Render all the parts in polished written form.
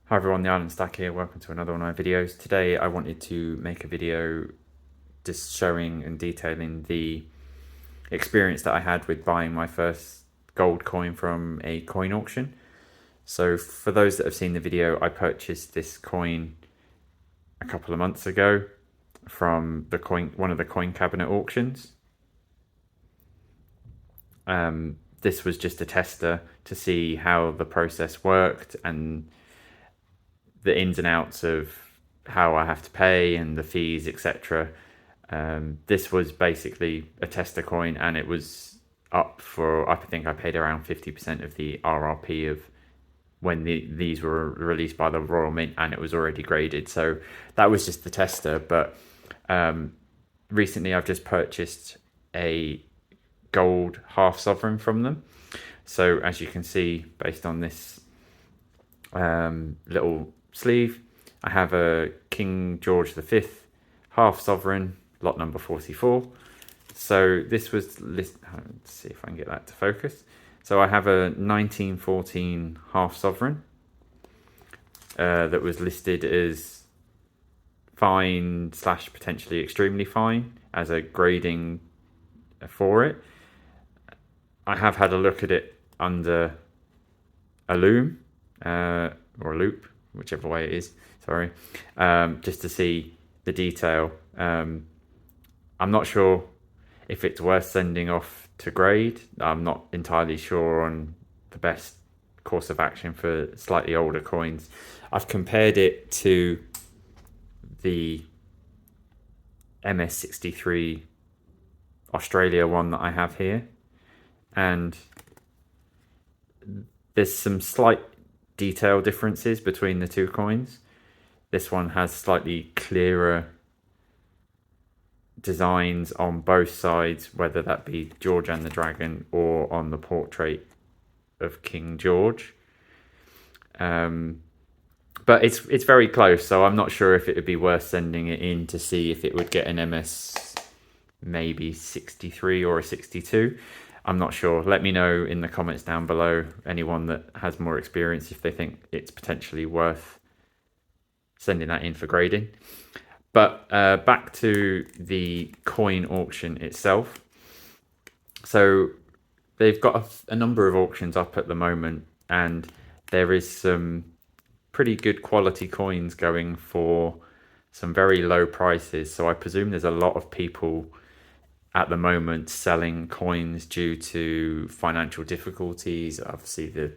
Hi everyone, the Island Stack here. Welcome to another one of my videos. Today I wanted to make a video just showing and detailing the experience that I had with buying my first gold coin from a coin auction. So for those that have seen the video, I purchased this coin a couple of months ago from one of the coin cabinet auctions. This was just a tester to see how the process worked and the ins and outs of how I have to pay and the fees, etc. This was basically a tester coin, and it was up for, I think I paid around 50% of the RRP of when these were released by the Royal Mint, and it was already graded. So that was just the tester. But recently I've just purchased a gold half sovereign from them. So as you can see, based on this little sleeve, I have a King George V half sovereign, lot number 44. So this was let's see if I can get that to focus. So I have a 1914 half sovereign that was listed as fine / potentially extremely fine as a grading for it. I have had a look at it under a loom or a loop, whichever way it is, sorry, just to see the detail. I'm not sure if it's worth sending off to grade. I'm not entirely sure on the best course of action for slightly older coins. I've compared it to the MS63 Australia one that I have here, and there's some slight detail differences between the two coins. This one has slightly clearer designs on both sides, whether that be George and the Dragon or on the portrait of King George. But it's very close, so I'm not sure if it would be worth sending it in to see if it would get an MS maybe 63 or a 62. I'm not sure. Let me know in the comments down below, anyone that has more experience, if they think it's potentially worth sending that in for grading. But back to the coin auction itself. So they've got a number of auctions up at the moment, and there is some pretty good quality coins going for some very low prices. So I presume there's a lot of people at the moment selling coins due to financial difficulties. Obviously the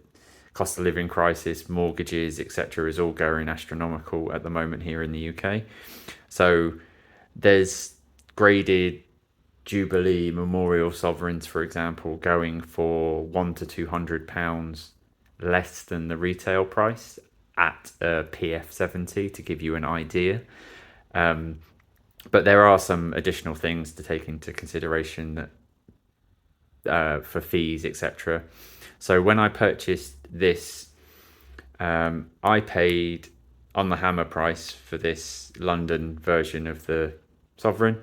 cost of living crisis, mortgages, etc. is all going astronomical at the moment here in the UK. So there's graded Jubilee Memorial Sovereigns, for example, going for £100 to £200 less than the retail price at a PF70, to give you an idea. But there are some additional things to take into consideration that for fees, etc. So when I purchased this, I paid on the hammer price for this London version of the Sovereign,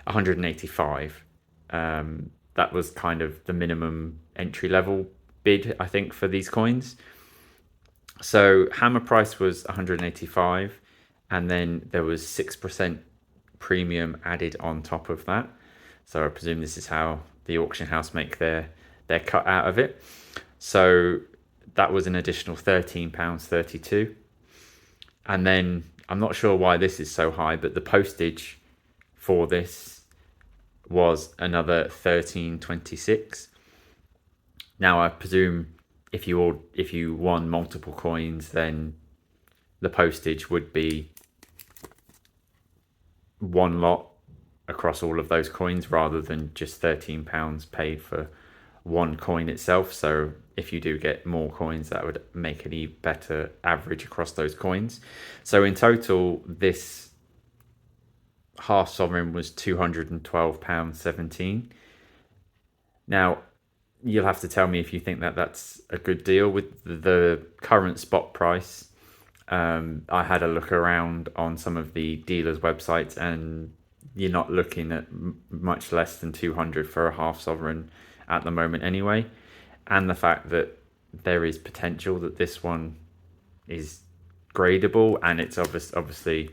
185. That was kind of the minimum entry level bid, I think, for these coins. So hammer price was 185, and then there was 6% premium added on top of that. So I presume this is how the auction house make their cut out of it. So that was an additional £13.32. And then I'm not sure why this is so high, but the postage for this was another £13.26. Now I presume if you won multiple coins, then the postage would be one lot across all of those coins rather than just £13 paid for one coin itself. So if you do get more coins, that would make an even better average across those coins. So in total, this half sovereign was £212.17. Now you'll have to tell me if you think that that's a good deal with the current spot price. I had a look around on some of the dealers' websites, and you're not looking at much less than 200 for a half sovereign at the moment anyway. And the fact that there is potential that this one is gradable, and it's obviously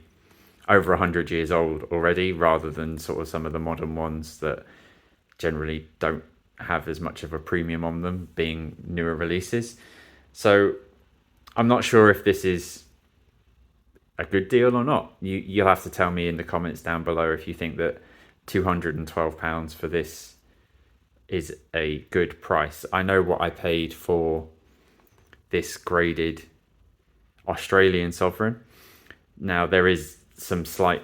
over 100 years old already, rather than sort of some of the modern ones that generally don't have as much of a premium on them, being newer releases. So I'm not sure if this is a good deal or not. You'll have to tell me in the comments down below if you think that £212 for this is a good price. I know what I paid for this graded Australian Sovereign. Now there is some slight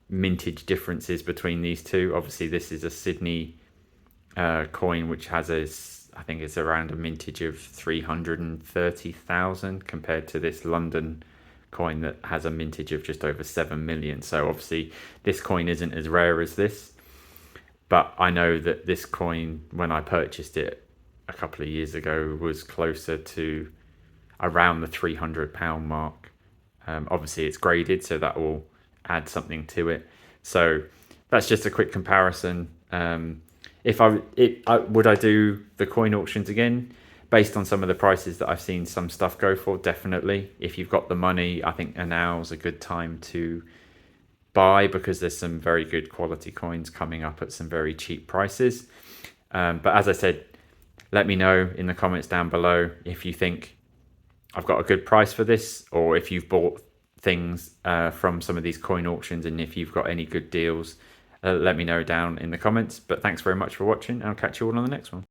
mintage differences between these two. Obviously this is a Sydney coin which has I think it's around a mintage of 330,000 compared to this London coin that has a mintage of just over 7 million. So obviously this coin isn't as rare as this, but I know that this coin, when I purchased it a couple of years ago, was closer to around the £300 mark. Obviously it's graded, so that will add something to it. So that's just a quick comparison. Would I do the coin auctions again? Based on some of the prices that I've seen some stuff go for, definitely. If you've got the money, I think now's a good time to buy, because there's some very good quality coins coming up at some very cheap prices. But as I said, let me know in the comments down below if you think I've got a good price for this, or if you've bought things from some of these coin auctions, and if you've got any good deals. Let me know down in the comments. But thanks very much for watching. I'll catch you all on the next one.